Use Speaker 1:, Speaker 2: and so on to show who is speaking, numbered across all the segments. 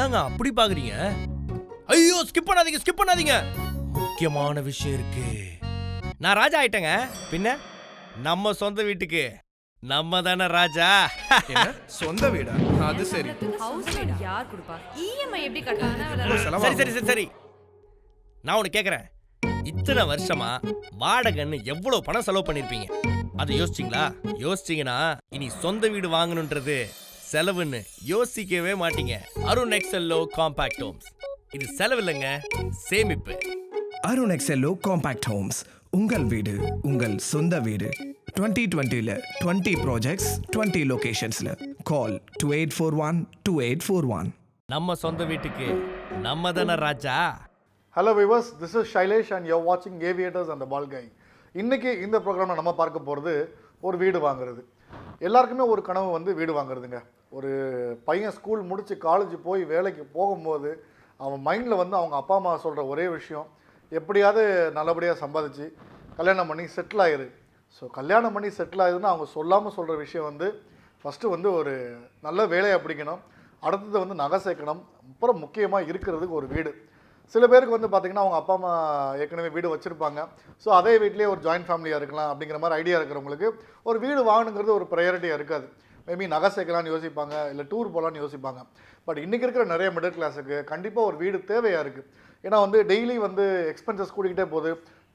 Speaker 1: என்னங்க அப்படி பாக்குறீங்க? ஐயோ ஸ்கிப் பண்ணாதீங்க. முக்கியமான விஷயம் இருக்கு. நான் ராஜா ஆயிட்டேங்க. பின்ன நம்ம சொந்த வீட்டுக்கு நம்ம தானே ராஜா.
Speaker 2: சொந்த வீடா? அது சரி.
Speaker 3: ஹவுஸ் ரெண்ட் யார் கொடுப்பா? இஎம்ஐ எப்படி கட்டறானே?
Speaker 1: சரி. நான் உனக்கு கேக்குறேன். இத்தனை வருஷமா வாடகைன்னு எவ்வளவு பணம் செலவு பண்ணிருப்பீங்க? அதை யோசிச்சீங்கன்னா இனி சொந்த வீடு வாங்கணும்ன்றது செலவுன்னு யோசிக்கவே மாட்டீங்க. Arun Excello Compact Homes. இது செலவு இல்லைங்க, சேமிப்பு.
Speaker 2: Arun Excello Compact Homes. உங்கள் வீடு, உங்கள் சொந்த வீடு. 2020ல 20 ப்ராஜெக்ட்ஸ், 20 லொகேஷன்ஸ்ல. கால் 28412841.
Speaker 1: நம்ம சொந்த வீட்டுக்கு நம்ம தானே ராஜா.
Speaker 4: Hello viewers, this is Shailesh and you're watching Aviators and the Ball Guy. இன்னைக்கு இந்த ப்ரோக்ராமில் நம்ம பார்க்க போகிறது ஒரு வீடு வாங்குறது. எல்லாருக்குமே ஒரு கனவு வந்து வீடு வாங்குறதுங்க. ஒரு பையன் ஸ்கூல் முடித்து காலேஜ் போய் வேலைக்கு போகும்போது அவன் மைண்டில் வந்து அவங்க அப்பா அம்மா சொல்கிற ஒரே விஷயம், எப்படியாவது நல்லபடியாக சம்பாதிச்சு கல்யாணம் பண்ணி செட்டில் ஆயிரு. ஸோ கல்யாணம் பண்ணி செட்டில் ஆகுதுன்னா அவங்க சொல்லாமல் சொல்கிற விஷயம் வந்து ஃபஸ்ட்டு வந்து ஒரு நல்ல வேலையை பிடிக்கணும், அடுத்தது வந்து நகை சேர்க்கணும், அப்புறம் முக்கியமாக இருக்கிறதுக்கு ஒரு வீடு. சில பேருக்கு வந்து பார்த்திங்கன்னா அவங்க அப்பா அம்மா ஏற்கனவே வீடு வச்சுருப்பாங்க. ஸோ அதே வீட்லேயே ஒரு ஜாயின்ட் ஃபேமிலியாக இருக்கலாம் அப்படிங்கிற மாதிரி ஐடியா இருக்கிறவங்களுக்கு ஒரு வீடு வாங்கணுங்கிறது ஒரு ப்ரையாரிட்டியாக இருக்காது. மேபி நகை சேர்க்கலான்னு யோசிப்பாங்க, இல்லை டூர் போகலான்னு யோசிப்பாங்க. பட் இன்றைக்கி இருக்கிற நிறைய மிடில் கிளாஸுக்கு கண்டிப்பாக ஒரு வீடு தேவையாக இருக்குது. ஏன்னா வந்து டெய்லி வந்து எக்ஸ்பென்சஸ் கூட்டிக்கிட்டே போகுது,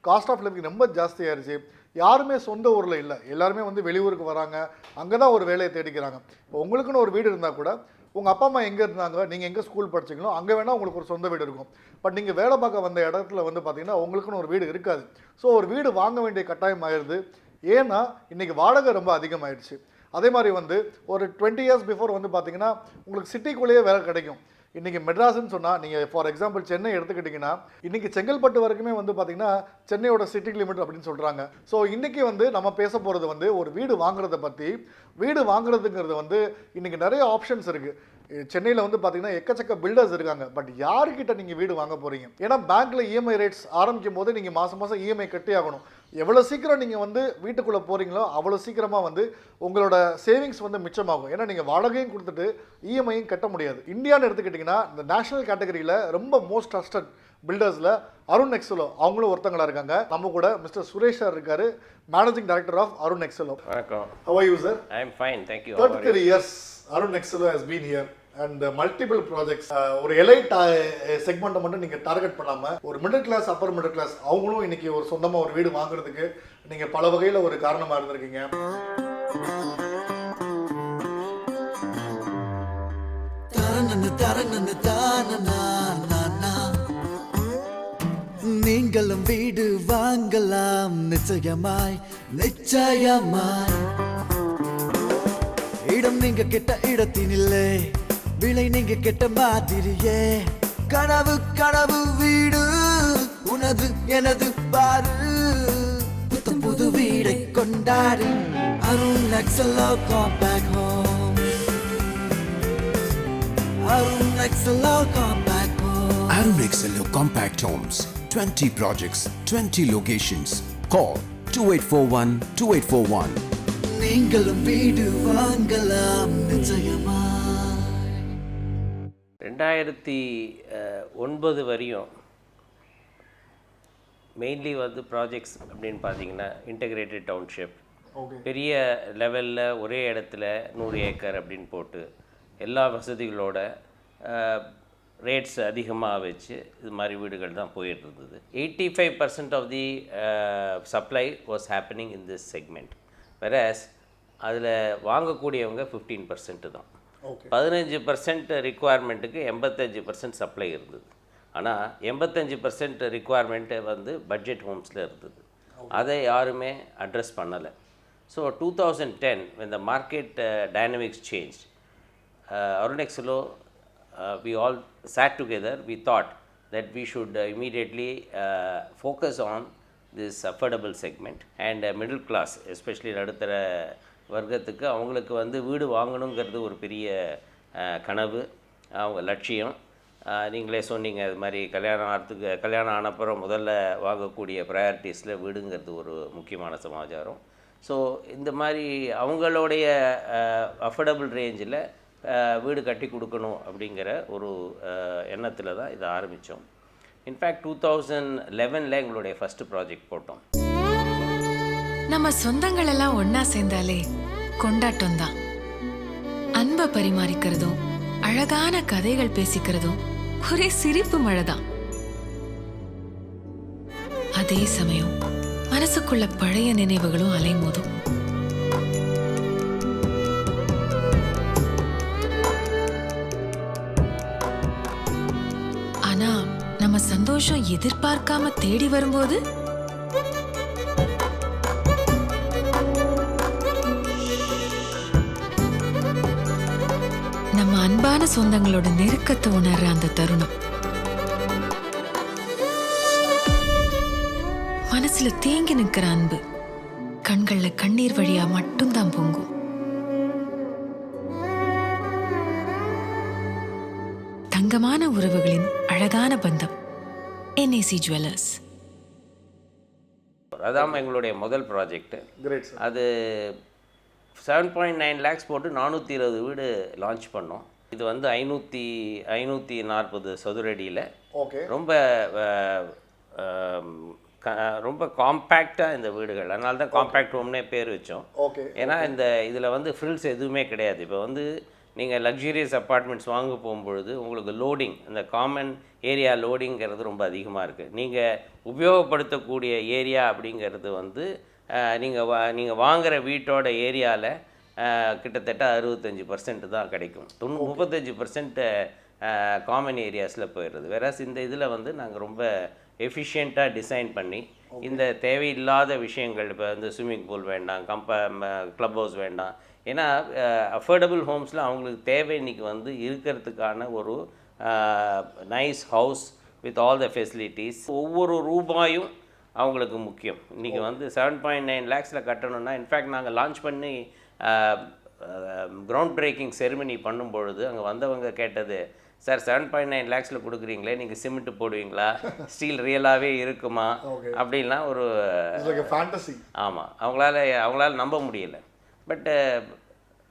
Speaker 4: காஸ்ட் ஆஃப் லிவிங் ரொம்ப ஜாஸ்தியாகிடுச்சு. யாருமே சொந்த ஊரில் இல்லை, எல்லாருமே வந்து வெளியூருக்கு வராங்க, அங்கே தான் ஒரு வேலையை தேடிக்கிறாங்க. இப்போ உங்களுக்குன்னு ஒரு வீடு இருந்தால் கூட உங்கள் அப்பா அம்மா எங்கே இருந்தாங்க, நீங்கள் எங்கே ஸ்கூல் படிச்சிங்களோ அங்கே வேணால் உங்களுக்கு ஒரு சொந்த வீடு இருக்கும். பட் நீங்கள் வேலை பார்க்க வந்த இடத்துல வந்து பார்த்திங்கன்னா உங்களுக்குன்னு ஒரு வீடு இருக்காது. ஸோ ஒரு வீடு வாங்க வேண்டிய கட்டாயம் ஆயிடுது. ஏன்னா இன்றைக்கி வாடகை ரொம்ப அதிகமாகிடுச்சு. அதே மாதிரி வந்து ஒரு 20 இயர்ஸ் பிஃபோர் வந்து பார்த்திங்கன்னா உங்களுக்கு சிட்டிக்குள்ளேயே வேலை கிடைக்கும். இன்றைக்கி மெட்ராஸ்ன்னு சொன்னால் நீங்கள் ஃபார் எக்ஸாம்பிள் சென்னை எடுத்துக்கிட்டிங்கன்னா இன்றைக்கி செங்கல்பட்டு வரைக்குமே வந்து பார்த்திங்கன்னா சென்னையோட சிட்டி லிமிட் அப்படின்னு சொல்கிறாங்க. ஸோ இன்றைக்கி வந்து நம்ம பேச போகிறது வந்து ஒரு வீடு வாங்குறத பற்றி. வீடு வாங்குறதுங்கிறது வந்து இன்றைக்கி நிறைய ஆப்ஷன்ஸ் இருக்குது. சென்னையில் வந்து பார்த்திங்கன்னா எக்கச்சக்க பில்டர்ஸ் இருக்காங்க. பட் யாருக்கிட்ட நீங்கள் வீடு வாங்க போகிறீங்க? ஏன்னா பேங்க்கில் இஎம்ஐ ரேட்ஸ் ஆரம்பிக்கும் போது நீங்கள் மாதம் இஎம்ஐ கட்டி ஆகணும். எவ்வளோ சீக்கிரம் நீங்கள் வந்து வீட்டுக்குள்ளே போகிறீங்களோ அவ்வளோ சீக்கிரமாக வந்து உங்களோட சேவிங்ஸ் வந்து மிச்சமாகும். ஏன்னா நீங்கள் வாடகையும் கொடுத்துட்டு இஎம்ஐயும் கட்ட முடியாது. இந்தியான்னு எடுத்துக்கிட்டிங்கன்னா இந்த நேஷனல் கேட்டகரியில் ரொம்ப மோஸ்ட் ட்ரஸ்டட் பில்டர்ஸில் அருண் எக்ஸெல்லோ அவங்களும் ஒருத்தங்களா இருக்காங்க. நம்ம கூட மிஸ்டர் சுரேஷ் சார் இருக்காரு, மேனேஜிங் டைரக்டர் ஆஃப் அருண் எக்ஸெல்லோ.
Speaker 5: வணக்கம்.
Speaker 4: How are you sir?
Speaker 5: I am fine, thank you.
Speaker 4: 33 years Arun Excello has been here and multiple projects. ஒரு எலைட் செக்மெண்ட்டை மட்டும் நீங்கள் டார்கெட் பண்ணாமல் ஒரு middle class, upper middle class அவங்களும் இன்னைக்கு ஒரு சொந்தமாக ஒரு வீடு வாங்குறதுக்கு நீங்கள் பல வகையில் ஒரு காரணமாக இருந்திருக்கீங்க.
Speaker 6: நீங்களும் வீடு வாங்கலாம் நிச்சயமாய். இடம் நீங்க கெட்ட இடத்தினில்லை, விலை நீங்க கெட்ட மாதிரியே. கனவு கனவு வீடு உனது எனது பாரு, புத்தம் புது வீடை கொண்டாடு. Arun Excello Compact Home. Arun Excello Compact Home.
Speaker 7: Arun Excello Compact Homes. 20 projects, 20 locations. Call 28412841.
Speaker 6: நீங்களும் வீடு வாங்கலாம் நிச்சயமா.
Speaker 5: 2009 வரையும் மெயின்லி வந்து ப்ராஜெக்ட்ஸ் அப்படின்னு பார்த்தீங்கன்னா இன்டகிரேட்டட் டவுன்ஷிப், பெரிய லெவலில் ஒரே இடத்துல 100 ஏக்கர் அப்படின்னு போட்டு எல்லா வசதிகளோட ரேட்ஸ் அதிகமாக வச்சு இது மாதிரி வீடுகள் தான் போயிட்டு இருந்தது. 85% of the supply was happening in this segment. Whereas அதில் வாங்கக்கூடியவங்க 15% தான். 15% ரிக்குவயர்மெண்ட்டுக்கு 85% சப்ளை இருந்தது. ஆனால் 85% ரிக்குவயர்மெண்ட்டு வந்து பட்ஜெட் ஹோம்ஸில் இருந்தது. அதை யாருமே அட்ரஸ் பண்ணலை. So 2010 when the market dynamics changed, Arun Excello, we all sat together. We thought that we should immediately focus on this affordable segment and middle class, especially நடுத்தர வர்க்கத்துக்கு அவங்களுக்கு வந்து வீடு வாங்கணுங்கிறது ஒரு பெரிய கனவு, அவங்க லட்சியம். நீங்களே சொன்னீங்க அது மாதிரி கல்யாணம் ஆனப்புறம் முதல்ல வாங்கக்கூடிய ப்ரையாரிட்டிஸில் வீடுங்கிறது ஒரு முக்கியமான சமாச்சாரம். ஸோ இந்த மாதிரி அவங்களுடைய அஃபோர்டபுள் ரேஞ்சில் வீடு கட்டி கொடுக்கணும் அப்படிங்கிற ஒரு எண்ணத்தில் தான் இதை ஆரம்பித்தோம். இன்ஃபேக்ட் 2011 எங்களுடைய ஃபஸ்ட்டு ப்ராஜெக்ட் போட்டோம்.
Speaker 8: நம்ம சொந்தங்கள் எல்லாம் ஒன்னா சேர்ந்தாலே கொண்டாட்டம் தான். அன்பை பரிமாறிக்கிறதும் அழகான கதைகள் பேசிக்கிறதும் ஒரே சிரிப்பு மழைதான். அதே சமயம் மனசுக்குள்ள பழைய நினைவுகளும் அலைமோதும். ஆனா நம்ம சந்தோஷம் எதிர்பார்க்காம தேடி வரும்போது நம்ம அன்பான சொந்தங்களோட நெருக்கத்தை உணர்ற அந்த தருணம் மனசுல தேங்கி நிற்கிற அன்பு கண்கள்ல கண்ணீர் வழியா மட்டும்தான் பொங்கும். தங்கமான உறவுகளின் அழகான பந்தம். NAC jewellers.
Speaker 5: அதான் எங்களுடைய முதல் ப்ராஜெக்ட்.
Speaker 4: Great sir.
Speaker 5: அது 7.9 lakhs போட்டு 420 வீடு லான்ச் பண்ணோம். இது வந்து 540 சதுரடியில்
Speaker 4: ஓகே.
Speaker 5: ரொம்ப காம்பேக்டாக இந்த வீடுகள், அதனால தான் காம்பேக்ட் ஹோம்னே பேர் வச்சோம்.
Speaker 4: ஓகே.
Speaker 5: ஏன்னா இதில் வந்து ஃப்ரில்ஸ் எதுவுமே கிடையாது. இப்போ வந்து நீங்கள் லக்ஸுரியஸ் அப்பார்ட்மெண்ட்ஸ் வாங்க போகும்பொழுது உங்களுக்கு லோடிங், இந்த காமன் ஏரியா லோடிங்கிறது ரொம்ப அதிகமாக இருக்குது. நீங்கள் உபயோகப்படுத்தக்கூடிய ஏரியா அப்படிங்கிறது வந்து நீங்கள் வாங்குகிற வீட்டோட ஏரியாவில் கிட்டத்தட்ட 65% தான் கிடைக்கும். 35% காமன் ஏரியாஸில் போயிடுறது. வேறாஸ் இந்த இதில் வந்து நாங்கள் ரொம்ப எஃபிஷியண்ட்டாக டிசைன் பண்ணி இந்த தேவையில்லாத விஷயங்கள், இப்போ வந்து ஸ்விம்மிங் பூல் வேண்டாம், க்ளப் ஹவுஸ் வேண்டாம். ஏன்னா அஃபோர்டபுள் ஹோம்ஸில் அவங்களுக்கு தேவை இன்றைக்கி வந்து இருக்கிறதுக்கான ஒரு nice house with all the facilities. ஒவ்வொரு ரூபாயும் அவங்களுக்கு முக்கியம். இன்றைக்கி வந்து 7.9 lakhs கட்டணும்னா, இன்ஃபேக்ட் நாங்கள் லான்ச் பண்ணி கிரவுண்ட் பிரேக்கிங் செரிமனி பண்ணும்பொழுது அங்கே வந்தவங்க கேட்டது, சார் 7.9 lakhs கொடுக்குறீங்களே, நீங்கள் சிமெண்ட்டு போடுவீங்களா, ஸ்டீல் ரியலாகவே இருக்குமா அப்படின்லாம் ஒரு
Speaker 4: ஃபேண்டசி.
Speaker 5: ஆமாம், அவங்களால நம்ப முடியல. But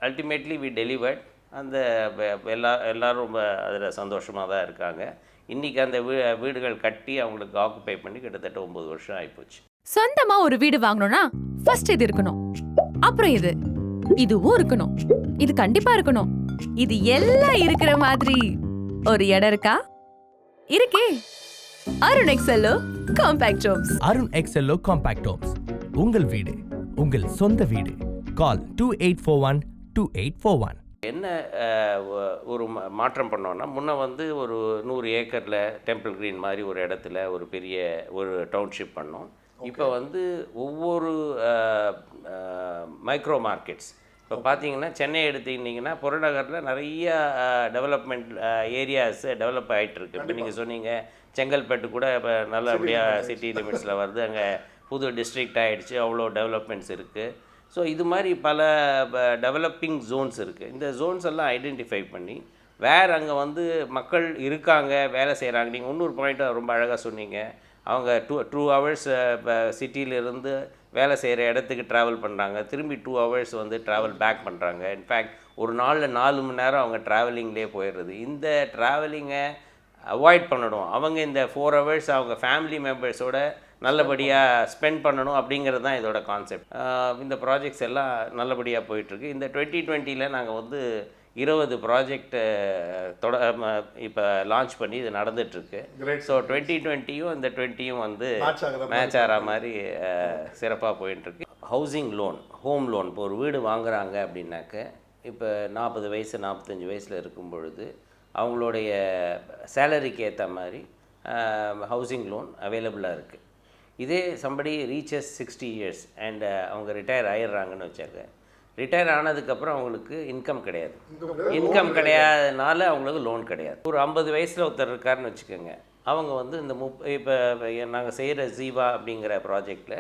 Speaker 5: ultimately we delivered. அந்த எல்லோரும் ரொம்ப அதில் சந்தோஷமாக தான் இருக்காங்க. இன்றைக்கி அந்த வீடுகள் கட்டி அவங்களுக்கு ஆக்குப்பை பண்ணி கிட்டத்தட்ட 9 வருஷம் ஆகிப்போச்சு.
Speaker 3: சொந்தமா ஒரு வீடு வாங்கணும்னா ஃபர்ஸ்ட் இது இருக்கணும், அப்புறம் இதுவும் இருக்கணும், இது கண்டிப்பா இருக்கணும். இது எல்லாம் இருக்கிற மாதிரி ஒரு இடம் இருக்கா? இருக்கே. Arun Excello Compact Homes.
Speaker 1: Arun Excello Compact Homes. உங்கள் வீடு, உங்கள் சொந்த வீடு. கால் 2841-2841.
Speaker 5: என்ன ஒரு மாற்றம் பண்ணோன்னா, முன்ன வந்து ஒரு 100 ஏக்கரில் டெம்பிள் கிரீன் மாதிரி ஒரு இடத்துல ஒரு பெரிய ஒரு டவுன்ஷிப் பண்ணோம். இப்போ வந்து ஒவ்வொரு மைக்ரோ மார்க்கெட்ஸ், இப்போ பார்த்தீங்கன்னா சென்னை எடுத்துக்கிட்டிங்கன்னா புறநகரில் நிறைய டெவலப்மெண்ட் ஏரியாஸ் டெவலப் ஆகிட்டுருக்கு. இப்போ நீங்கள் சொன்னீங்க செங்கல்பட்டு கூட இப்போ நல்லபடியாக சிட்டி லிமிட்ஸில் வருது, அங்கே புது டிஸ்ட்ரிக்ட் ஆகிடுச்சு, அவ்வளோ டெவலப்மெண்ட்ஸ் இருக்குது. ஸோ இது மாதிரி பல டெவலப்பிங் ஜோன்ஸ் இருக்குது. இந்த ஜோன்ஸ் எல்லாம் ஐடென்டிஃபை பண்ணி வேறு அங்கே வந்து மக்கள் இருக்காங்க, வேலை செய்கிறாங்க. நீங்கள் இன்னொரு பாயிண்ட்டை ரொம்ப அழகாக சொன்னீங்க, அவங்க 2 hours சிட்டியிலிருந்து வேலை செய்கிற இடத்துக்கு ட்ராவல் பண்ணுறாங்க, திரும்பி 2 hours வந்து ட்ராவல் பேக் பண்ணுறாங்க. இன்ஃபேக்ட் ஒரு நாளில் 4 மணி நேரம் அவங்க ட்ராவலிங்லேயே போயிடுறது. இந்த ட்ராவலிங்கை அவாய்ட் பண்ணணும். அவங்க இந்த 4 hours அவங்க ஃபேமிலி மெம்பர்ஸோட நல்லபடியாக ஸ்பெண்ட் பண்ணணும் அப்படிங்கிறது தான் இதோட கான்செப்ட். இந்த ப்ராஜெக்ட்ஸ் எல்லாம் நல்லபடியாக போயிட்டுருக்கு. இந்த 2020 நாங்கள் வந்து 20 ப்ராஜெக்ட் இப்போ லான்ச் பண்ணி இது நடந்துகிட்ருக்கு. ஸோ 2020யும் இந்த 20யும் வந்து மேட்ச் ஆகிற மாதிரி சிறப்பாக போயிட்டுருக்கு. ஹவுசிங் லோன், ஹோம் லோன், இப்போ ஒரு வீடு வாங்குகிறாங்க அப்படின்னாக்க, இப்போ 40 வயசு 45 வயசில் இருக்கும் பொழுது அவங்களுடைய சேலரிக்கு ஏற்ற மாதிரி ஹவுசிங் லோன் அவைலபிளாக இருக்குது. இதே சம்படி ரீச்சஸ் 60 years அண்ட் அவங்க ரிட்டையர் ஆகிடுறாங்கன்னு வச்சாங்க. ரிட்டையர் ஆனதுக்கப்புறம் அவங்களுக்கு இன்கம் கிடையாது. இன்கம் கிடையாதனால அவங்களுக்கு லோன் கிடையாது. ஒரு 50 வயசில் ஒருத்தர் இருக்காருன்னு வச்சுக்கோங்க, அவங்க வந்து இந்த இப்போ நாங்கள் செய்கிற ஜீவா அப்படிங்கிற ப்ராஜெக்டில்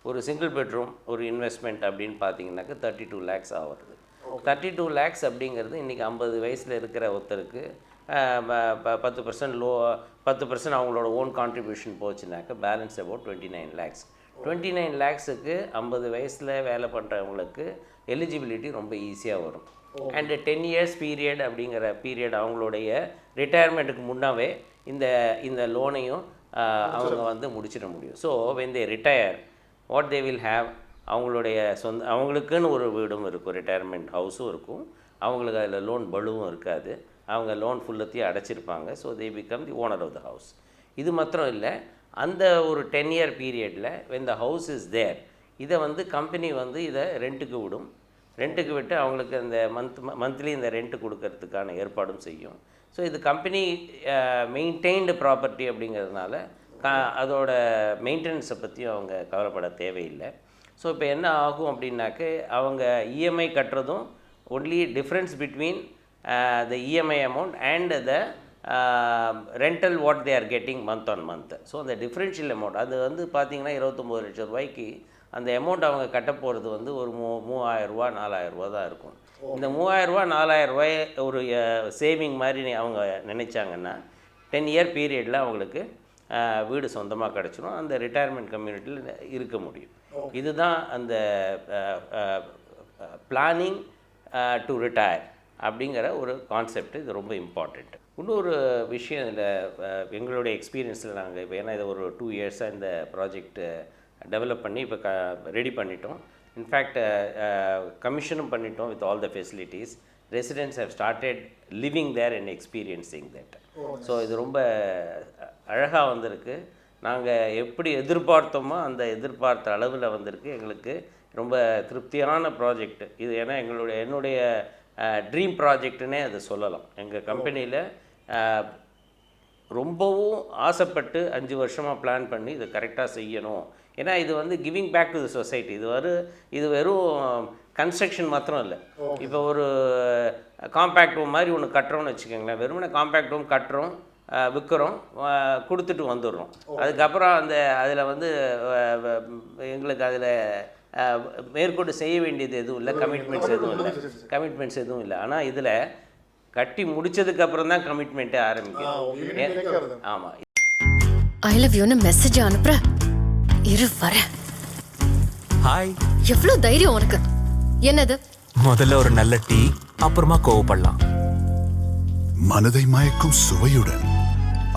Speaker 5: ஒரு சிங்கிள் பெட்ரூம் ஒரு இன்வெஸ்ட்மெண்ட் அப்படின்னு பார்த்தீங்கன்னாக்க 32 lakhs ஆகுது. 32 lakhs அப்படிங்கிறது இன்றைக்கி 50 வயசில் இருக்கிற ஒருத்தருக்கு 10% அவங்களோட ஓன் கான்ட்ரிபியூஷன் போச்சுனாக்க பேலன்ஸ் அபவுட் 29 lakhs. 29 lakhsக்கு 50 வயசில் வேலை பண்ணுறவங்களுக்கு எலிஜிபிலிட்டி ரொம்ப ஈஸியாக வரும். அண்டு 10 இயர்ஸ் பீரியட் அப்படிங்கிற பீரியட் அவங்களுடைய ரிட்டையர்மெண்ட்டுக்கு முன்னாவே இந்த லோனையும் அவங்க வந்து முடிச்சிட முடியும். So when they retire what they will have, அவங்களுடைய அவங்களுக்குன்னு ஒரு வீடும் இருக்கும், ரிட்டையர்மெண்ட் ஹவுஸும் இருக்கும், அவங்களுக்கு அதில் லோன் பலுவும் இருக்காது, அவங்க லோன் ஃபுல்லத்தையும் அடைச்சிருப்பாங்க. So they become the owner of the house. இது மாத்திரம் இல்லை, அந்த ஒரு 10 இயர் பீரியடில் when the house is there, இதை வந்து கம்பெனி வந்து இதை ரெண்ட்டுக்கு விடும். ரெண்ட்டுக்கு விட்டு அவங்களுக்கு அந்த மந்த்லி இந்த ரெண்ட்டு கொடுக்கறதுக்கான ஏற்பாடும் செய்யும். ஸோ இது கம்பெனி மெயின்டைன்டு ப்ராப்பர்ட்டி அப்படிங்கிறதுனால அதோட மெயின்டெனன்ஸை பற்றியும் அவங்க கவலைப்பட தேவையில்லை. ஸோ இப்போ என்ன ஆகும் அப்படின்னாக்க, அவங்க இஎம்ஐ கட்டுறதும் only difference between the EMI amount and the rental what they are getting month on month. So அந்த டிஃப்ரென்ஷியல் அமௌண்ட் அது வந்து பார்த்திங்கன்னா 29 லட்சம் ரூபாய்க்கு அந்த அமௌண்ட் அவங்க கட்ட போகிறது வந்து ஒரு 3000 ரூபா 4000 ரூபா தான் இருக்கும். இந்த 3000 ரூபா 4000 ரூபாய் ஒரு சேவிங் மாதிரி அவங்க நினச்சாங்கன்னா 10 இயர் பீரியடில் அவங்களுக்கு வீடு சொந்தமாக கிடச்சிடும், அந்த ரிட்டையர்மெண்ட் கம்யூனிட்டியில் இருக்க முடியும். இதுதான் அந்த பிளானிங் டு ரிட்டையர் அப்படிங்கிற ஒரு கான்செப்ட். இது ரொம்ப இம்பார்ட்டண்ட். இன்னொரு விஷயம் இதில் எங்களுடைய எக்ஸ்பீரியன்ஸில் நாங்கள் இப்போ ஏன்னா இதை ஒரு 2 இயர்ஸாக இந்த ப்ராஜெக்ட்டு டெவலப் பண்ணி இப்போ ரெடி பண்ணிட்டோம். இன்ஃபேக்ட் கமிஷனும் பண்ணிட்டோம் with all the facilities. Residents have started living there and experiencing that. So இது ரொம்ப அழகாக வந்திருக்கு. நாங்கள் எப்படி எதிர்பார்த்தோமோ அந்த எதிர்பார்த்த அளவில் வந்திருக்கு. எங்களுக்கு ரொம்ப திருப்தியான ப்ராஜெக்ட் இது. ஏன்னா என்னுடைய ட்ரீம் ப்ராஜெக்ட்டுன்னே அதை சொல்லலாம். எங்கள் கம்பெனியில் ரொம்பவும் ஆசைப்பட்டு 5 வருஷமாக பிளான் பண்ணி இதை கரெக்டாக செய்யணும். ஏன்னா இது வந்து giving back to the society. இது வெறும் கன்ஸ்ட்ரக்ஷன் மாத்திரம் இல்லை. இப்போ ஒரு காம்பேக்ட் ரூம் மாதிரி ஒன்று கட்டுறோம்னு வச்சுக்கோங்களேன். வெறுமனே காம்பேக்ட் ரூம் கட்டுறோம், விற்கிறோம், கொடுத்துட்டு வந்துடுறோம். அதுக்கப்புறம் அதில் வந்து எங்களுக்கு அதில் மேற்கொண்டு செய்ய வேண்டியது எதுவும் இல்லை, கமிட்மெண்ட்ஸ் எதுவும் இல்லை. ஆனால் இதில் கட்டி முடிச்சதுக்கப்புறம் தான் கமிட்மெண்ட்டே ஆரம்பிக்கும். ஆமாம்.
Speaker 9: ஐ லவ் யூன்னு மெசேஜ் அனுப்புற இரு வர.
Speaker 10: ஹாய்.
Speaker 9: எவ்வளவு தைரியம் உனக்கு? என்னது?
Speaker 10: முதல்ல ஒரு நல்ல டீ, அப்புறமா கோவப்படலாம்.
Speaker 7: மனதை மயக்கும் சுவையுடன்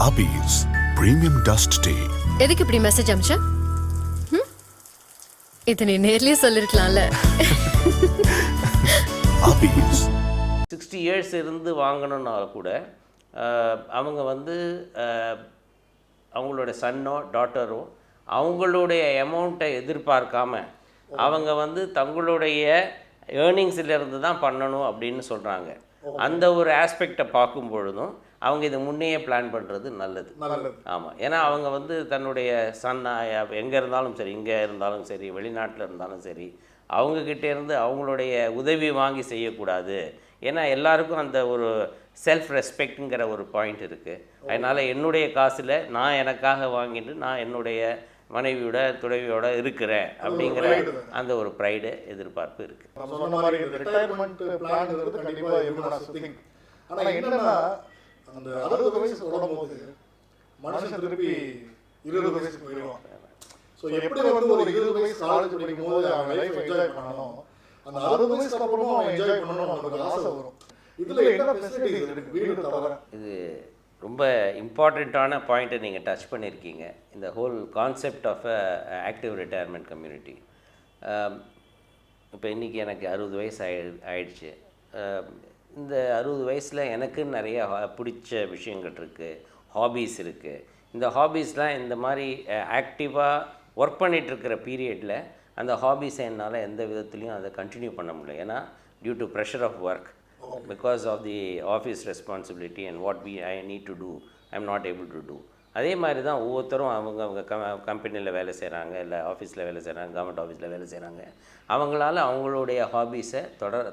Speaker 7: அபீஸ் பிரீமியம் டஸ்ட் டீ.
Speaker 9: எதுக்கு இப்படி மெசேஜ் அனுப்பிச்ச? இது நீ நேர்லயே சொல்லிருக்கலாம்ல.
Speaker 7: அபீஸ்
Speaker 5: 60 இயர்ஸ் இருந்து வாங்கணுன்னாலும் கூட அவங்க வந்து அவங்களோட சன்னோ டாட்டரோ அவங்களுடைய அமௌண்ட்டை எதிர்பார்க்காம அவங்க வந்து தங்களுடைய ஏர்னிங்ஸிலிருந்து தான் பண்ணணும் அப்படின்னு சொல்கிறாங்க. அந்த ஒரு ஆஸ்பெக்டை பார்க்கும் பொழுதும் அவங்க இதை முன்னையே பிளான் பண்ணுறது நல்லது. ஆமாம். ஏன்னா அவங்க வந்து தன்னுடைய எங்கே இருந்தாலும் சரி, இங்கே இருந்தாலும் சரி, வெளிநாட்டில் இருந்தாலும் சரி, அவங்கக்கிட்டேருந்து அவங்களுடைய உதவி வாங்கி செய்யக்கூடாது. ஏன்னா எல்லாருக்கும் அந்த ஒரு செல்ஃப் ரெஸ்பெக்ட்டுங்கிற ஒரு பாயிண்ட் இருக்குது. அதனால் என்னுடைய காசில் நான் எனக்காக வாங்கிட்டு நான் என்னுடைய மனைவியோட துணைவியோட இருக்கிறேன் அப்படிங்கிற அந்த ஒரு ப்ரைடு எதிர்பார்ப்பு இருக்குது.
Speaker 4: அந்த 60 வயசு வரும்போது மனுஷன் திருப்பி 20 வயசுக்கு போயிடுவான். ஸோ எப்படி வந்து ஒரு 20 வயசு காலேஜ் படிக்கும் போது அவன் லைஃப் என்ஜாய் பண்ணணும், அந்த 60 வயசுக்கு அப்புறமும் அவன் என்ஜாய் பண்ணணும் அவனுக்கு ஆசை வரும். இதில் என்ன ஃபெசிலிட்டிஸ் இருக்கு வீடு தவிர?
Speaker 5: இது ரொம்ப இம்பார்ட்டண்ட்டான பாயிண்ட்டை நீங்கள் டச் பண்ணியிருக்கீங்க. இந்த whole concept of active retirement community. இப்போ இன்றைக்கி எனக்கு 60 வயசு ஆயிடுச்சு. இந்த 60 வயசில் எனக்கு நிறைய பிடிச்ச விஷயங்கள் இருக்குது, ஹாபீஸ் இருக்குது. இந்த ஹாபீஸ்லாம் இந்த மாதிரி ஆக்டிவாக ஒர்க் பண்ணிகிட்ருக்கிற பீரியடில் அந்த ஹாபீஸை என்னால் எந்த விதத்துலையும் அதை கண்டினியூ பண்ண முடியல. ஏன்னா due to pressure of work, because of the office responsibility and what I need to do, I am not able to do. அதே மாதிரி தான் ஒவ்வொருத்தரும் அவங்க கம்பெனியில் வேலை செய்கிறாங்க, இல்லை ஆஃபீஸில் வேலை செய்கிறாங்க, கவர்மெண்ட் ஆஃபீஸில் வேலை செய்கிறாங்க. அவங்களால அவங்களுடைய ஹாபீஸை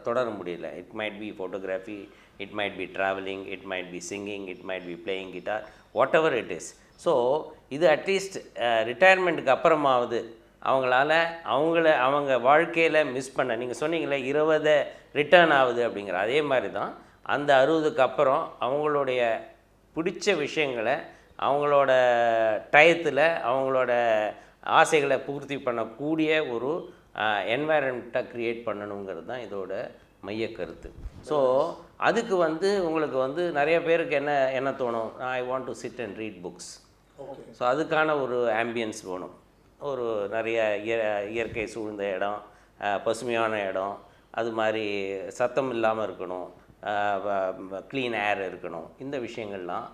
Speaker 5: தொடர முடியல. It might be photography, it might be travelling, it might be singing, it might be playing guitar, what ever it is. So இது அட்லீஸ்ட் ரிட்டையர்மெண்ட்டுக்கு அப்புறமாவது அவங்களால அவங்க வாழ்க்கையில் மிஸ் பண்ண, நீங்கள் சொன்னீங்களே 20 ரிட்டர்ன் ஆகுது அப்படிங்கிற, அதே மாதிரி தான் அந்த 60க்கு அப்புறம் அவங்களுடைய பிடிச்ச விஷயங்களை அவங்களோட டயத்தில் அவங்களோட ஆசைகளை பூர்த்தி பண்ணக்கூடிய ஒரு என்வாயரன்மெண்ட்டாக க்ரியேட் பண்ணணுங்கிறது தான் இதோட மைய கருத்து. ஸோ அதுக்கு வந்து உங்களுக்கு வந்து நிறைய பேருக்கு என்ன தோணும், ஐ want to sit and read books. So அதுக்கான ஒரு ஆம்பியன்ஸ் வேணும், ஒரு நிறைய இயற்கை சூழ்ந்த இடம், பசுமையான இடம், அது மாதிரி சத்தம் இல்லாமல் இருக்கணும், க்ளீன் ஏர் இருக்கணும். இந்த விஷயங்கள்லாம்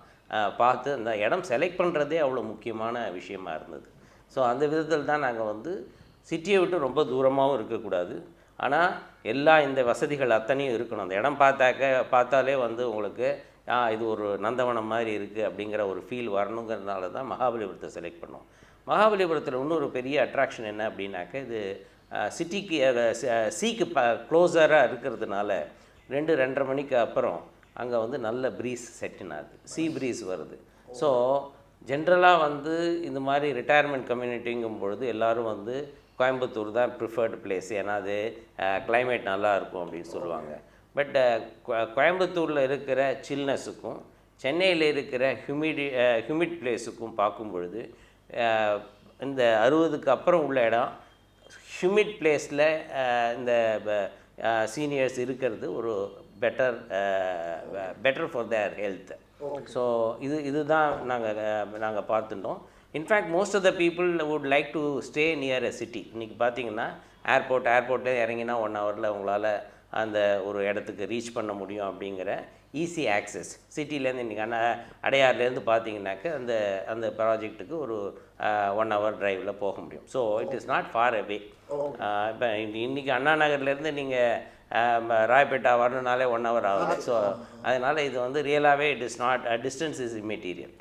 Speaker 5: பார்த்து அந்த இடம் செலக்ட் பண்ணுறதே அவ்வளோ முக்கியமான விஷயமா இருந்தது. ஸோ அந்த விதத்தில் தான் நாங்கள் வந்து சிட்டியை விட்டு ரொம்ப தூரமாகவும் இருக்கக்கூடாது, ஆனால் எல்லா இந்த வசதிகள் அத்தனையும் இருக்கணும். அந்த இடம் பார்த்தாலே வந்து உங்களுக்கு இது ஒரு நந்தவனம் மாதிரி இருக்குது அப்படிங்கிற ஒரு ஃபீல் வரணுங்கிறதுனால தான் மகாபலிபுரத்தை செலக்ட் பண்ணோம். மகாபலிபுரத்தில் இன்னொரு பெரிய அட்ராக்ஷன் என்ன அப்படின்னாக்க, இது சிட்டிக்கு சீக்கு க்ளோஸராக இருக்கிறதுனால 2-2:30 மணிக்கு அப்புறம் அங்கே வந்து நல்ல ப்ரீஸ் செட்டின் ஆகுது, சீ ப்ரீஸ் வருது. ஸோ ஜென்ரலாக வந்து இந்த மாதிரி ரிட்டையர்மெண்ட் கம்யூனிட்டிங்கும் பொழுது எல்லோரும் வந்து கோயம்புத்தூர் தான் ப்ரிஃபர்டு பிளேஸ், ஏன்னா அது கிளைமேட் நல்லா இருக்கும் அப்படின்னு சொல்லுவாங்க. பட் கோயம்புத்தூரில் இருக்கிற சில்னஸுக்கும் சென்னையில் இருக்கிற ஹியூமிட் பிளேஸுக்கும் பார்க்கும் பொழுது இந்த 60க்கு அப்புறம் உள்ள இடம் ஹியூமிட் பிளேஸில் இந்த சீனியர்ஸ் இருக்கிறது ஒரு better for their health. So இதுதான் நாங்கள் பார்த்துட்டோம். In fact most of the people would like to stay near a city. இன்றைக்கி பார்த்தீங்கன்னா ஏர்போர்ட்டில் இறங்கினா 1 ஹவரில் உங்களால் அந்த ஒரு இடத்துக்கு ரீச் பண்ண முடியும் அப்படிங்கிற ஈஸி ஆக்சஸ். சிட்டிலேருந்து இன்றைக்கி அடையார்லேருந்து பார்த்தீங்கன்னாக்க அந்த ப்ராஜெக்ட்டுக்கு ஒரு 1 ஹவர் டிரைவில் போக முடியும். So it is not far away. இப்போ இன்றைக்கி அண்ணா நகர்லேருந்து நீங்கள் ராயப்பேட்டா வரணுனாலே 1 ஹவர் ஆகுது. ஸோ அதனால் இது வந்து ரியலாகவே it is not distance is immaterial.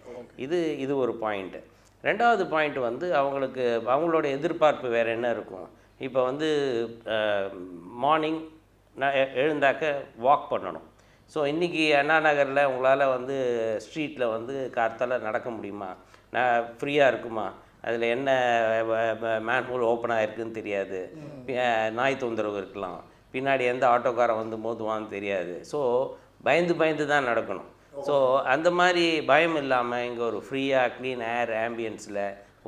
Speaker 5: இது ஒரு பாயிண்ட்டு. 2வது பாயிண்ட் வந்து அவங்களோட எதிர்பார்ப்பு வேறு என்ன இருக்கும். இப்போ வந்து மார்னிங் எழுந்தாக்க வாக் பண்ணணும். ஸோ இன்றைக்கி அண்ணா நகரில் உங்களால் வந்து ஸ்ட்ரீட்டில் வந்து கார்த்தால் நடக்க முடியுமா, ஃப்ரீயாக இருக்குமா, அதில் என்ன மேன்ஹோல் ஓப்பன் ஆகிருக்குன்னு தெரியாது, நாய் தொந்தரவு இருக்கலாம், பின்னாடி எந்த ஆட்டோக்காரன் வந்து மோதுவான்னு தெரியாது. ஸோ பயந்து தான் நடக்கணும். ஸோ அந்த மாதிரி பயம் இல்லாமல் இங்கே ஒரு ஃப்ரீயாக க்ளீன் ஏர் ஆம்பியன்ஸில்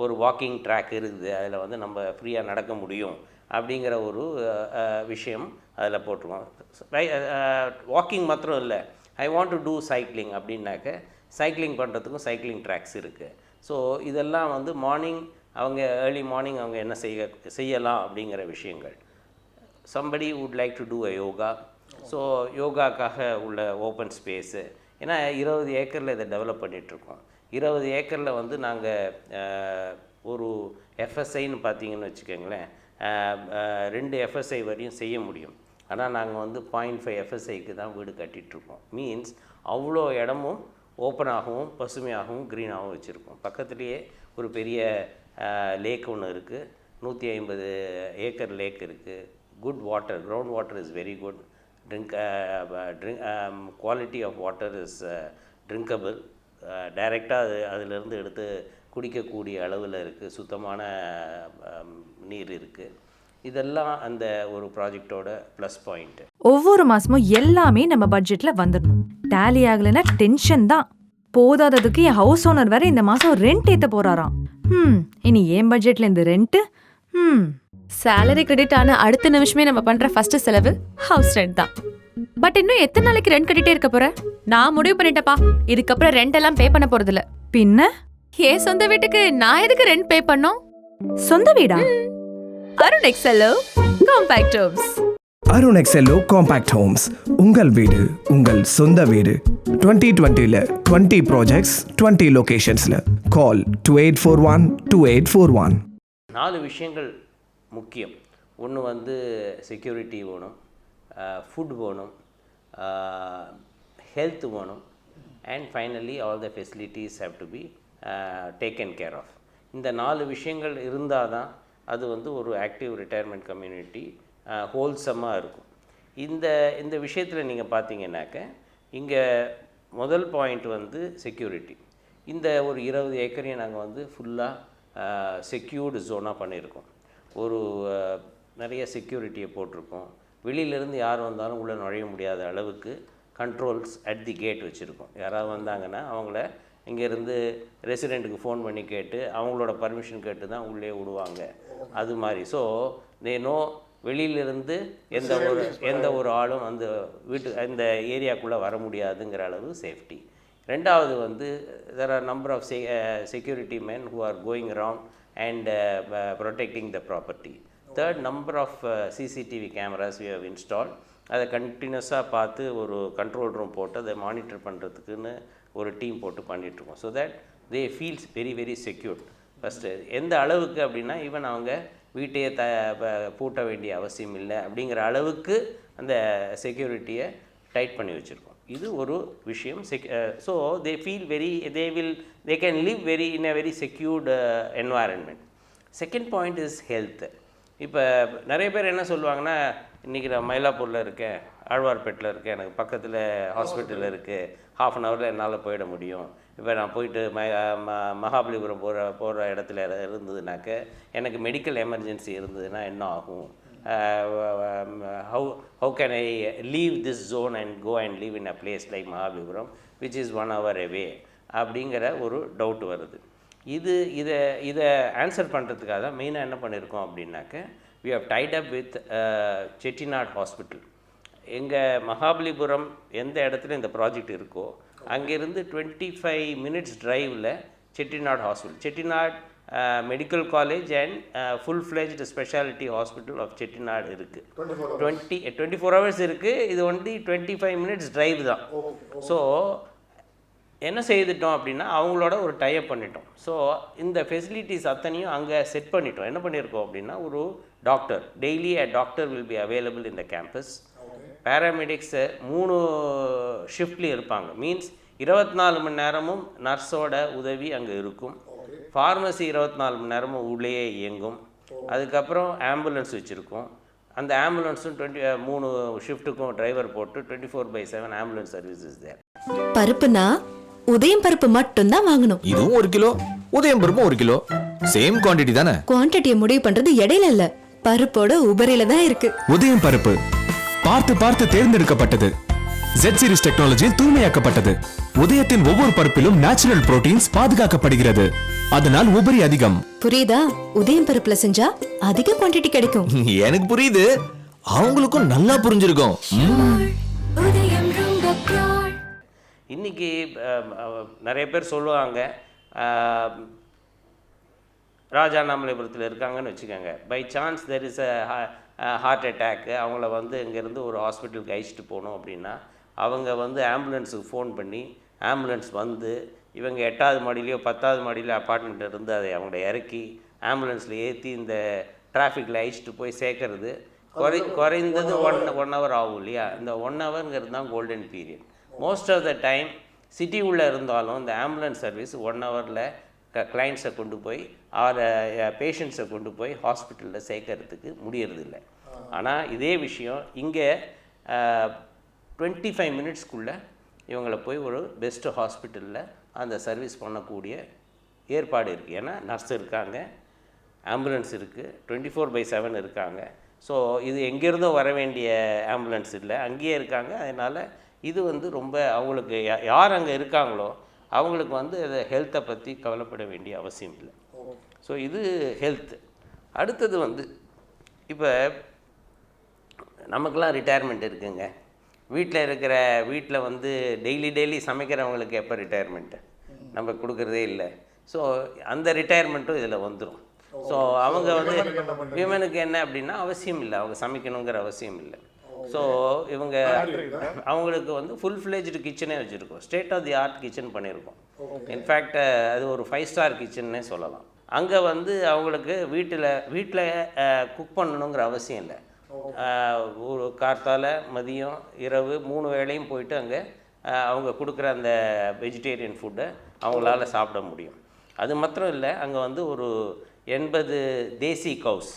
Speaker 5: ஒரு வாக்கிங் ட்ராக் இருக்குது, அதில் வந்து நம்ம ஃப்ரீயாக நடக்க முடியும் அப்படிங்கிற ஒரு விஷயம் அதில் போட்டிருக்கோம். வாக்கிங் மாத்திரம் இல்லை, I want to do cycling அப்படின்னாக்க சைக்கிளிங் பண்ணுறதுக்கும் சைக்கிளிங் ட்ராக்ஸ் இருக்குது. ஸோ இதெல்லாம் வந்து ஏர்லி மார்னிங் அவங்க என்ன செய்யலாம் அப்படிங்கிற விஷயங்கள். Somebody would like to do a yoga. So யோகாக்காக உள்ள ஓப்பன் ஸ்பேஸு, ஏன்னா 20 ஏக்கரில் இதை டெவலப் பண்ணிகிட்ருக்கோம். 20 ஏக்கரில் வந்து நாங்கள் ஒரு எஃப்எஸ்ஐன்னு பார்த்தீங்கன்னு வச்சுக்கோங்களேன், 2 எஃப்எஸ்ஐ வரையும் செய்ய முடியும். ஆனால் நாங்கள் வந்து 0.5 எஃப்எஸ்ஐக்கு தான் வீடு கட்டிகிட்ருக்கோம். மீன்ஸ் அவ்வளோ இடமும் ஓப்பனாகவும் பசுமையாகவும் க்ரீனாகவும் வச்சுருக்கோம். பக்கத்துலேயே ஒரு பெரிய லேக் ஒன்று இருக்குது, 150 ஏக்கர் லேக் இருக்குது. Good water, ground water is very good. Quality of water is drinkable. டைரெக்டாக அதிலிருந்து எடுத்து குடிக்கக்கூடிய அளவில் இருக்குது, சுத்தமான நீர் இருக்குது. இதெல்லாம் அந்த ஒரு ப்ராஜெக்டோட ப்ளஸ் பாயிண்ட்டு.
Speaker 3: ஒவ்வொரு மாசமும் எல்லாமே நம்ம பட்ஜெட்ல வந்துடணும். டேலி ஆகலைன்னா டென்ஷன் தான். போதாததுக்கு என் ஹவுஸ் ஓனர் வேற இந்த மாசம் ரெண்ட் ஏற்ற போறாராம். இனி ஏன் பட்ஜெட்ல இந்த ரெண்ட்? சேலரி கிரெடிட் ஆன அடுத்த நிமிஷமே நம்ம பண்ற ஃபர்ஸ்ட் செலவு ஹவுஸ் ரெண்ட் தான். பட் இன்னும் எத்தனை நாளைக்கு ரெண்ட் கட்டிட்டே இருக்க போற? நான் முடிவு பண்ணிட்டப்பா, இதுக்கப்புறம் ரெண்ட் எல்லாம் பே பண்ண போறது இல்ல. பின்ன ஏன் சொந்த வீட்டுக்கு நான் எதுக்கு ரெண்ட் பே பண்ணோம்? சொந்த வீடா? Arun Excello Compact Homes.
Speaker 2: Arun Excello Compact Homes, உங்கள் வீடு உங்கள் சொந்த வீடு. 2020ல 20 ப்ராஜெக்ட்ஸ் 20 லொகேஷன்ஸ்ல. கால் 28412841.
Speaker 5: 4 விஷயங்கள் முக்கியம். ஒன்று வந்து செக்யூரிட்டி வேணும், ஃபுட் வேணும், ஹெல்த் வேணும், and finally all the facilities have to be taken care of. இந்த 4 விஷயங்கள் இருந்தால் தான் அது வந்து ஒரு ஆக்டிவ் ரிட்டையர்மெண்ட் கம்யூனிட்டி ஹோல்சமாக இருக்கும். இந்த விஷயத்தில் நீங்கள் பார்த்தீங்கன்னாக்க இங்கே முதல் பாயிண்ட் வந்து செக்யூரிட்டி. இந்த ஒரு 20 ஏக்கரையும் நாங்கள் வந்து ஃபுல்லாக செக்யூர்டு ஜோனாக பண்ணியிருக்கோம். ஒரு நிறைய செக்யூரிட்டியை போட்டிருக்கோம். வெளியிலேருந்து யார் வந்தாலும் உள்ளே நுழைய முடியாத அளவுக்கு கண்ட்ரோல்ஸ் அட் தி கேட் வச்சுருக்கோம். யாராவது வந்தாங்கன்னா அவங்கள இங்கேருந்து ரெசிடெண்ட்டுக்கு ஃபோன் பண்ணி கேட்டு அவங்களோட பர்மிஷன் கேட்டு தான் உள்ளே விடுவாங்க, அது மாதிரி. ஸோ தே நோ வெளியிலிருந்து எந்த ஒரு ஆளும் அந்த அந்த ஏரியாக்குள்ளே வர முடியாதுங்கிற அளவு சேஃப்டி. ரெண்டாவது வந்து there are number of security men who are going around and protecting the property. Third, number of CCTV cameras we have installed. அதை கண்டினியூஸாக பார்த்து ஒரு கண்ட்ரோல் ரூம் போட்டு அதை மானிட்டர் பண்ணுறதுக்குன்னு ஒரு டீம் போட்டு பண்ணிகிட்ருக்கோம். So that they feels very very secured. First எந்த அளவுக்கு அப்படின்னா ஈவன் அவங்க வீட்டையே பூட்ட வேண்டிய அவசியம் இல்லை அப்படிங்கிற அளவுக்கு அந்த செக்யூரிட்டியை டைட் பண்ணி வச்சுருக்கோம். இது ஒரு விஷயம். So they feel they can live in a very secured environment. Second point is health. இப்போ நிறைய பேர் என்ன சொல்லுவாங்கன்னா, இன்றைக்கி நான் மயிலாப்பூரில் இருக்கேன், ஆழ்வார்பேட்டில் இருக்கேன், எனக்கு பக்கத்தில் ஹாஸ்பிட்டல் இருக்குது, 1/2 அன் ஹவரில் என்னால் போயிட முடியும். இப்போ நான் போயிட்டு மகாபலிபுரம் போகிற இடத்துல இருந்ததுனாக்க எனக்கு மெடிக்கல் எமர்ஜென்சி இருந்ததுன்னா என்ன ஆகும்? how can I leave this zone and go and live in a place like Mahabalipuram which is 1 hour away அப்படிங்கிற ஒரு டவுட் வருது. இதை ஆன்சர் பண்ணுறதுக்காக தான் மெயினாக என்ன பண்ணியிருக்கோம் அப்படின்னாக்க, we have tied up with Chettinad Hospital. எங்கள் மகாபலிபுரம் எந்த இடத்துல இந்த ப்ராஜெக்ட் இருக்கோ அங்கேருந்து 25 minutes டிரைவில் Chettinad hospital, Chettinad medical college and full fledged speciality hospital of Chettinad இருக்குது. 24 hours இருக்குது. இது வந்து 25 minutes டிரைவ் தான். ஸோ என்ன செய்துட்டோம் அப்படின்னா, அவங்களோட ஒரு டைப் பண்ணிட்டோம். ஸோ இந்த ஃபெசிலிட்டிஸ் அத்தனையும் அங்கே செட் பண்ணிட்டோம். என்ன பண்ணியிருக்கோம் அப்படின்னா, ஒரு doctor daily doctor will be available in the campus. Paramedics 3 ஷிஃப்ட்லேயும் இருப்பாங்க. மீன்ஸ் 24 மணி நேரமும் நர்ஸோட உதவி அங்கே இருக்கும். ஃபார்மசி 24 மணி நேரமும் உள்ளேயே இயங்கும். அதுக்கப்புறம் ஆம்புலன்ஸ் வச்சுருக்கோம். அந்த ஆம்புலன்ஸும் 3 ஷிஃப்ட்டுக்கும் டிரைவர் போட்டு 24/7 ஆம்புலன்ஸ் சர்வீசஸ் தேர்.
Speaker 9: பருப்புனா உதயம் பருப்பு மட்டும்தான் வாங்கணும்.
Speaker 10: இதுவும் 1 கிலோ, உதயம் பருப்பும் 1 கிலோ. சேம் குவாண்டிட்டி தானே.
Speaker 9: குவாண்டிட்டியை முடிவு பண்றது இடையில இல்ல, பருப்போட உபரியில தான் இருக்கு.
Speaker 10: உதயம் பருப்பு பார்த்து தேர்ந்தெடுக்கப்பட்டது. Z சீரிஸ் டெக்னாலஜியில் தூய்மையாக்கப்பட்டது. உதயத்தின் ஒவ்வொரு பருப்பிலும் நேச்சுரல் புரோட்டீன்ஸ் பாதுகாக்கப்படுகிறது. அதனால் உபரி அதிகம்.
Speaker 9: புரியுதா? உதயம் பருப்புல செஞ்சா அதிக குவாண்டிட்டி கிடைக்கும்.
Speaker 10: எனக்கு புரியுது, அவங்களுக்கும் நல்லா புரிஞ்சிருக்கும்.
Speaker 5: இன்றைக்கி நிறைய பேர் சொல்லுவாங்க, ராஜாண்ணாமலைபுரத்தில் இருக்காங்கன்னு வச்சுக்கோங்க, by chance there is a heart attack, அவங்கள வந்து இங்கேருந்து ஒரு ஹாஸ்பிட்டலுக்கு அழைச்சிட்டு போகணும் அப்படின்னா அவங்க வந்து ஆம்புலன்ஸுக்கு ஃபோன் பண்ணி ஆம்புலன்ஸ் வந்து இவங்க 8வது மாடியிலையோ 10வது மாடியிலையோ அப்பார்ட்மெண்ட் இருந்து அதை அவங்கள இறக்கி ஆம்புலன்ஸில் ஏற்றி இந்த டிராஃபிக்கில் அழைச்சிட்டு போய் சேர்க்கறது குறைந்தது 1 hour ஆகும் இல்லையா? இந்த 1 hourங்கிறது தான் golden period. Most of the time city உள்ளே இருந்தாலும் இந்த ஆம்புலன்ஸ் சர்வீஸ் 1 hourல கிளைண்ட்ஸை கொண்டு போய் பேஷண்ட்ஸை கொண்டு போய் ஹாஸ்பிட்டலில் சேர்க்கறதுக்கு முடியறதில்லை. ஆனால் இதே விஷயம் இங்கே 25 minutesக்குள்ளே இவங்களை போய் ஒரு பெஸ்ட்டு ஹாஸ்பிட்டலில் அந்த சர்வீஸ் பண்ணக்கூடிய ஏற்பாடு இருக்குது. ஏன்னா நர்ஸ் இருக்காங்க, ஆம்புலன்ஸ் இருக்குது, 24/7 இருக்காங்க. ஸோ இது எங்கேருந்தோ வர வேண்டிய ஆம்புலன்ஸ் இல்லை, அங்கேயே இருக்காங்க. அதனால் இது வந்து ரொம்ப அவங்களுக்கு யார் அங்கே இருக்காங்களோ அவங்களுக்கு வந்து ஹெல்த்தை பற்றி கவலைப்பட வேண்டிய அவசியம் இல்லை. ஸோ இது ஹெல்த்து. அடுத்தது வந்து இப்போ நமக்கெல்லாம் ரிட்டையர்மெண்ட் இருக்குங்க. வீட்டில் வந்து டெய்லி சமைக்கிறவங்களுக்கு எப்போ ரிட்டையர்மெண்ட்டு நம்ம கொடுக்குறதே இல்லை. ஸோ அந்த ரிட்டையர்மெண்ட்டும் இதில் வந்துடும். ஸோ அவங்க வந்து விமனுக்கு என்ன அப்படின்னா அவசியம் இல்லை, அவங்க சமைக்கணுங்கிற அவசியம் இல்லை. ஸோ இவங்க அவங்களுக்கு வந்து ஃபுல்-ஃப்ளெஜ்டு கிச்சனே வச்சுருக்கோம். State of the art kitchen பண்ணியிருக்கோம். இன்ஃபேக்ட் அது ஒரு 5 star கிச்சன்னே சொல்லலாம். அங்கே வந்து அவங்களுக்கு வீட்டில் குக் பண்ணணுங்கிற அவசியம் இல்லை. ஒரு கார்த்தால மதியம் இரவு 3 வேளையும் போயிட்டு அங்கே அவங்க கொடுக்குற அந்த வெஜிடேரியன் ஃபுட்டை அவங்களால சாப்பிட முடியும். அது மாத்திரம் இல்லை, அங்கே வந்து ஒரு 80 தேசி கவுஸ்,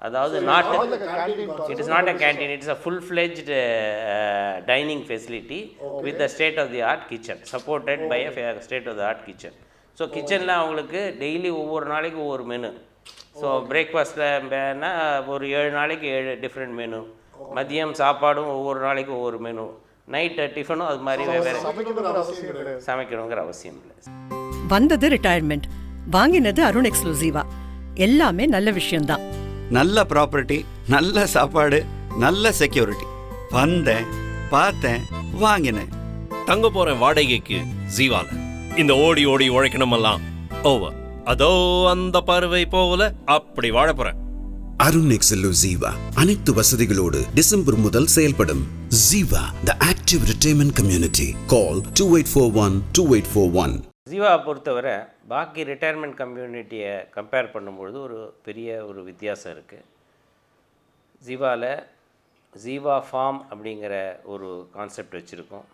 Speaker 5: அதாவது it is not a canteen, it is a full-fledged dining facility with the state-of-the-art kitchen, supported by a state-of-the-art kitchen. So கிச்சனில் அவங்களுக்கு டெய்லி ஒவ்வொரு நாளைக்கு ஒவ்வொரு மெனு. ஸோ பிரேக்ஃபாஸ்ட்டில் ஒரு 7 நாளைக்கு 7 டிஃப்ரெண்ட் மெனு, மதியம் சாப்பாடும் ஒவ்வொரு நாளைக்கு ஒவ்வொரு மெனு, நைட்டு டிஃபனும் அது மாதிரி வேறு சமைக்கணுங்கிற அவசியம் இல்லை.
Speaker 11: வந்தது ரிட்டையர்மெண்ட், வாங்கினது அருண் எக்ஸ்க்ளூசிவா. எல்லாமே நல்ல விஷயம்தான். நல்ல ப்ராப்பர்ட்டி, நல்ல சாப்பாடு, நல்ல செக்யூரிட்டி. வந்தேன், பார்த்தேன், வாங்கினேன்.
Speaker 12: தங்க போறேன் வாடகைக்கு ஜீவால. இந்த ஓடி ஓடி உழைக்கணுமெல்லாம் ஓவர். அதோ அந்த பறவை போல அப்படி வாழ போறேன்.
Speaker 7: அருண் எக்ஸெல்லோ ஜீவா அனைத்து வசதிகளோடு டிசம்பர் முதல் செயல்படும். Jeeva, the active retirement community. Call 2841-2841.
Speaker 5: ஜீவாவை பொறுத்தவரை பாக்கி ரிட்டையர்மெண்ட் கம்யூனிட்டியை கம்பேர் பண்ணும்பொழுது ஒரு பெரிய ஒரு வித்தியாசம் இருக்குது. ஜீவாவில் ஜீவா ஃபார்ம் அப்படிங்கிற ஒரு கான்செப்ட் வச்சுருக்கோம்.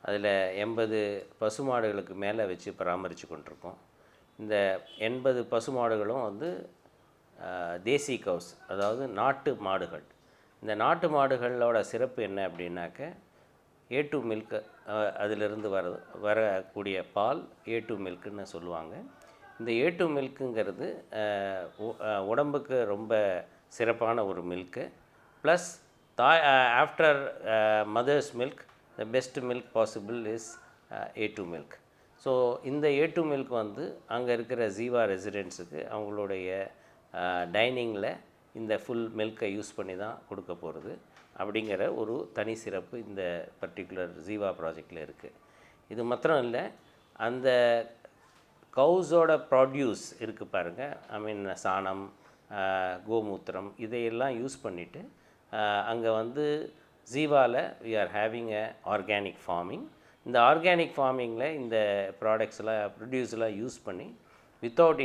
Speaker 5: அதில் 80 பசுமாடுகளுக்கு மேலே வச்சு பராமரித்து கொண்டிருக்கோம். இந்த 80 பசுமாடுகளும் வந்து தேசி கவுஸ், அதாவது நாட்டு மாடுகள். இந்த நாட்டு மாடுகளோட சிறப்பு என்ன அப்படின்னாக்க A2 மில்க், அதிலிருந்து வரக்கூடிய பால் A2 மில்க்குன்னு சொல்லுவாங்க. இந்த A2 மில்க்குங்கிறது உடம்புக்கு ரொம்ப சிறப்பான ஒரு milk. Plus after mothers milk the best milk possible is A2 milk. So இந்த A2 மில்க் வந்து அங்கே இருக்கிற ஜீவா ரெசிடென்ட்ஸுக்கு அவங்களுடைய டைனிங்கில் இந்த ஃபுல் மில்கை யூஸ் பண்ணி தான் கொடுக்க போகிறது அப்படிங்கிற ஒரு தனி சிறப்பு இந்த பர்டிகுலர் ஜீவா ப்ராஜெக்டில் இருக்குது. இது மாத்திரம் இல்லை, அந்த கவுஸோட ப்ராடியூஸ் இருக்குது பாருங்கள், ஐ மீன் சாணம், கோமூத்திரம், இதையெல்லாம் யூஸ் பண்ணிவிட்டு அங்கே வந்து ஜீவாவில் we are having a organic farming. இந்த ஆர்கானிக் ஃபார்மிங்கில் இந்த ப்ராடக்ட்ஸ்லாம் ப்ரொடியூஸ்லாம் யூஸ் பண்ணி வித்தவுட்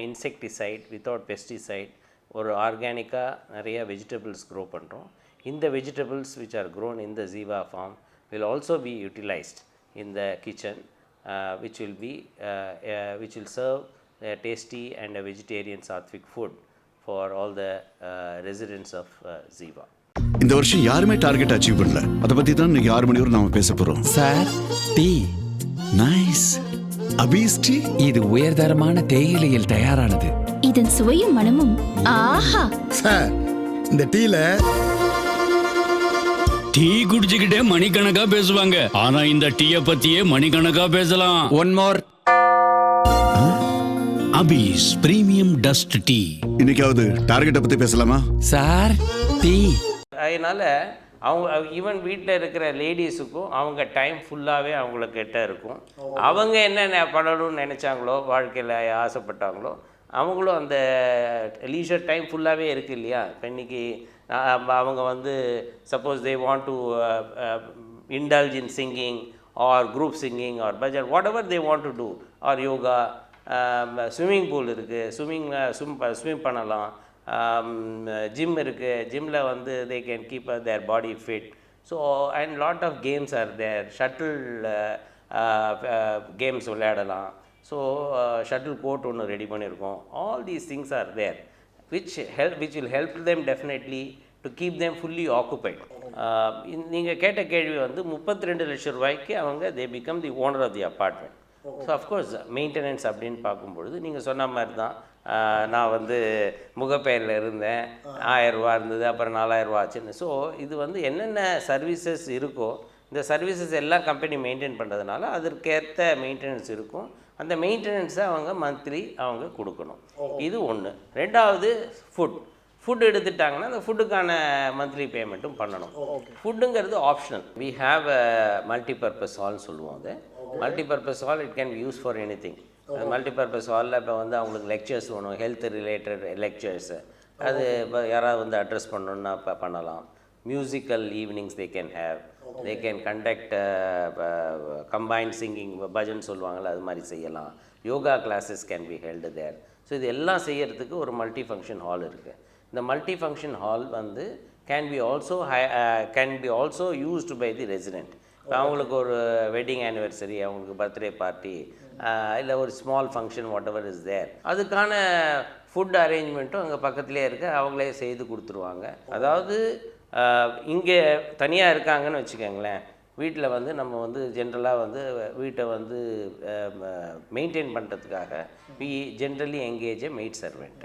Speaker 5: இன்செக்டிசைட், வித்தவுட் பெஸ்டிசைட் ஒரு ஆர்கானிக்காக நிறைய வெஜிடபிள்ஸ் க்ரோ பண்ணுறோம். இந்த vegetables which are grown in the Ziva farm will also be utilized in the kitchen, which will serve a tasty and a vegetarian sattvic food for all the residents of Ziva.
Speaker 13: இந்த வருஷம் யாருமே target achieve பண்ணல. அதை பத்தி தான் இன்னைக்கு 6 மணி வரை நாம பேச போறோம்.
Speaker 14: Sir, tea.
Speaker 13: Nice. Hafiz tea.
Speaker 14: இது உயர்தரமான தேயிலையில் தயாரானது.
Speaker 15: இதன் சுவையும் மனமும் ஆஹா.
Speaker 13: சார், இந்த டீல
Speaker 16: டீ குடிச்சுக்கிட்டே மணிக்கணக்கா பேசுவாங்க. ஆனா இந்த டீய பத்தியே மணிக்கணக்கா பேசலாம்.
Speaker 14: One more.
Speaker 16: Apis premium dust tea.
Speaker 13: இன்னைக்காவது டார்கெட்டை பத்தி பேசலாமா
Speaker 14: சார்? டீ.
Speaker 5: அதனால் அவங்க ஈவன் வீட்டில் இருக்கிற லேடிஸுக்கும் அவங்க டைம் ஃபுல்லாகவே அவங்களுக்கிட்ட இருக்கும். அவங்க என்னென்ன பண்ணணும்னு நினச்சாங்களோ, வாழ்க்கையில் ஆசைப்பட்டாங்களோ, அவங்களும் அந்த லீஷர் டைம் ஃபுல்லாகவே இருக்குது இல்லையா. இப்போ இன்றைக்கி அவங்க வந்து suppose they want to indulge in singing or group singing or bhajan, whatever they want to do, or yoga, swimming pool இருக்குது, ஸ்விம் பண்ணலாம், ஜிம் இருக்குது, ஜிம்மில் வந்து they can keep their body fit. So and lot of games are there. Shuttle games விளையாடலாம். So shuttle court ஒன்று ready பண்ணியிருக்கோம். All these things are there which will help them definitely to keep them fully occupied. நீங்கள் கேட்ட கேள்வி வந்து 32 லட்சம் ரூபாய்க்கு அவங்க they become the owner of the apartment. So of course maintenance அப்படின்னு பார்க்கும்பொழுது நீங்கள் சொன்ன மாதிரி தான். நான் வந்து முகப்பெயரில் இருந்தேன், 1000 ரூபா இருந்தது, அப்புறம் 4000 ரூபா ஆச்சுன்னு. ஸோ இது வந்து என்னென்ன சர்வீசஸ் இருக்கோ இந்த சர்வீசஸ் எல்லாம் கம்பெனி மெயின்டைன் பண்ணுறதுனால அதற்கேற்ற மெயின்டெனன்ஸ் இருக்கும். அந்த மெயின்டெனன்ஸை அவங்க மந்த்லி அவங்க கொடுக்கணும். இது ஒன்று. ரெண்டாவது ஃபுட் எடுத்துட்டாங்கன்னா அந்த ஃபுட்டுக்கான மந்த்லி பேமெண்ட்டும் பண்ணணும். ஃபுட்டுங்கிறது optional. We have a multipurpose ஹால்னு சொல்லுவோம். அது multipurpose hall, it can be use for any thing. அது மல்டிபர்பஸ் ஹாலில் இப்போ வந்து அவங்களுக்கு லெக்சர்ஸ் வேணும், ஹெல்த் ரிலேட்டட் லெக்சர்ஸு, அது இப்போ யாராவது வந்து அட்ரஸ் பண்ணணுன்னா பண்ணலாம். Musical evenings they can have. They can conduct combined singing, bhajan சொல்லுவாங்கள்ல, அது மாதிரி செய்யலாம். Yoga classes can be held there. So இது எல்லாம் செய்யறதுக்கு ஒரு மல்டி ஃபங்க்ஷன் ஹால் இருக்குது. இந்த மல்டி ஃபங்க்ஷன் ஹால் வந்து can be also used by the resident. இப்போ அவங்களுக்கு ஒரு வெட்டிங் ஆனிவர்சரி, அவங்களுக்கு பர்த்டே பார்ட்டி, இல்லை ஒரு small function whatever is there, அதுக்கான ஃபுட் அரேஞ்ச்மெண்ட்டும் அங்கே பக்கத்துலேயே இருக்குது, அவங்களே செய்து கொடுத்துருவாங்க. அதாவது இங்கே தனியாக இருக்காங்கன்னு வச்சுக்கோங்களேன், வீட்டில் வந்து நம்ம வந்து ஜென்ரலாக வந்து வீட்டை வந்து மெயின்டைன் பண்ணுறதுக்காக we generally engage maid servant.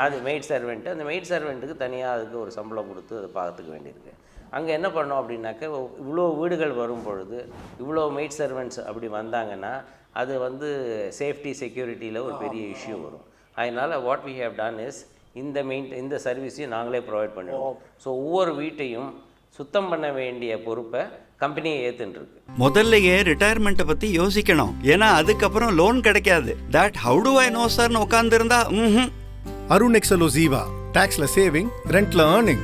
Speaker 5: அது மெய்ட் சர்வெண்ட்டு, அந்த மெய்ட் சர்வெண்ட்டுக்கு தனியாக அதுக்கு ஒரு சம்பளம் கொடுத்து அதை பார்த்துக்க வேண்டியிருக்கு. அங்கே என்ன பண்ணோம் அப்படின்னாக்க, இவ்வளோ வீடுகள் வரும் பொழுது இவ்வளோ மெய்ட் சர்வெண்ட்ஸ் அப்படி வந்தாங்கன்னா அது வந்து சேஃப்டி செக்யூரிட்டியில் ஒரு பெரிய இஷ்யூ வரும். அதனால் what we have done is இந்த சர்வீஸையும் நாங்களே ப்ரொவைட் பண்ணுவோம். ஸோ ஒவ்வொரு வீட்டையும் சுத்தம் பண்ண வேண்டிய பொறுப்பை கம்பெனியை ஏற்றுன்ருக்கு.
Speaker 11: முதல்லையே ரிட்டையர்மெண்ட்டை பற்றி யோசிக்கணும், ஏன்னா அதுக்கப்புறம் லோன் கிடைக்காது. That how do I know சார்னு உட்காந்துருந்தா
Speaker 17: அருண் எக்ஸலோ ஜீவா டாக்ஸ்ல சேவிங், ரெண்ட்ல ஏர்னிங்,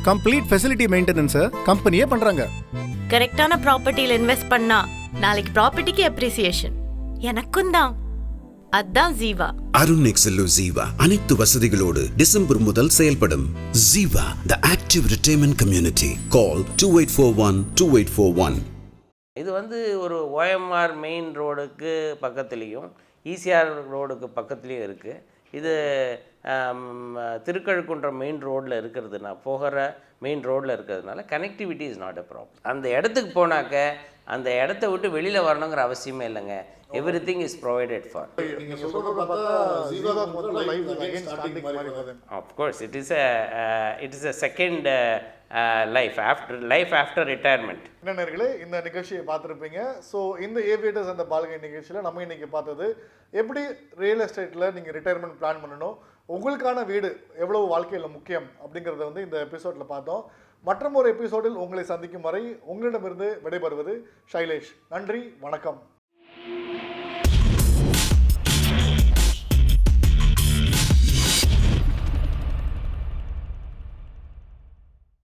Speaker 17: கம்ப்ளீட் ஃபெசிலிட்டி மெயின்டெனன்ஸை கம்பெனியே பண்றாங்க.
Speaker 18: கரெக்டான ப்ராப்பர்ட்டியில் இன்வெஸ்ட் பண்ணா நாளைக்கு ப்ராப்பர்ட்டிக்கு அப்ரிசியேஷன் எனக்கும் தான். அதான் ஜீவா.
Speaker 7: அருண் எக்ஸலோ ஜீவா அனைத்து வசதிகளோடு டிசம்பர் முதல் செயல்படும். Jeeva the active retirement community. Call 2841-2841.
Speaker 5: இது வந்து ஒரு OMR மெயின் ரோடுக்கு பக்கத்துலேயும் ECR ரோடுக்கு பக்கத்துலேயும் இருக்குது. இது திருக்கழுக்குன்றம் மெயின் ரோட்டில் இருக்கிறதுனா போகிற மெயின் ரோட்டில் இருக்கிறதுனால connectivity is not a problem. அந்த இடத்துக்கு போனாக்க அந்த இடத்த விட்டு வெளியில் வரணுங்கிற அவசியமே இல்லைங்க. Everything is provided for. Of course, it is a second life after retirement.
Speaker 4: நேயர்களே, இந்த நிகழ்ச்சியை பார்த்துருப்பீங்க. ஸோ இந்த ஏவியேட்டர்ஸ் அந்த பால்கை நிகழ்ச்சியில் நம்ம இன்னைக்கு பார்த்தது எப்படி ரியல் எஸ்டேட்டில் நீங்கள் ரிட்டையர்மெண்ட் பிளான் பண்ணணும், உங்களுக்கான வீடு எவ்வளவு வாழ்க்கையில் முக்கியம் அப்படிங்கிறத வந்து இந்த எபிசோடில் பார்த்தோம். மற்றும் ஒரு எபிசோடில் உங்களை சந்திக்கும் வரை உங்களிடமிருந்து விடைபெறுவது ஷைலேஷ். நன்றி, வணக்கம்.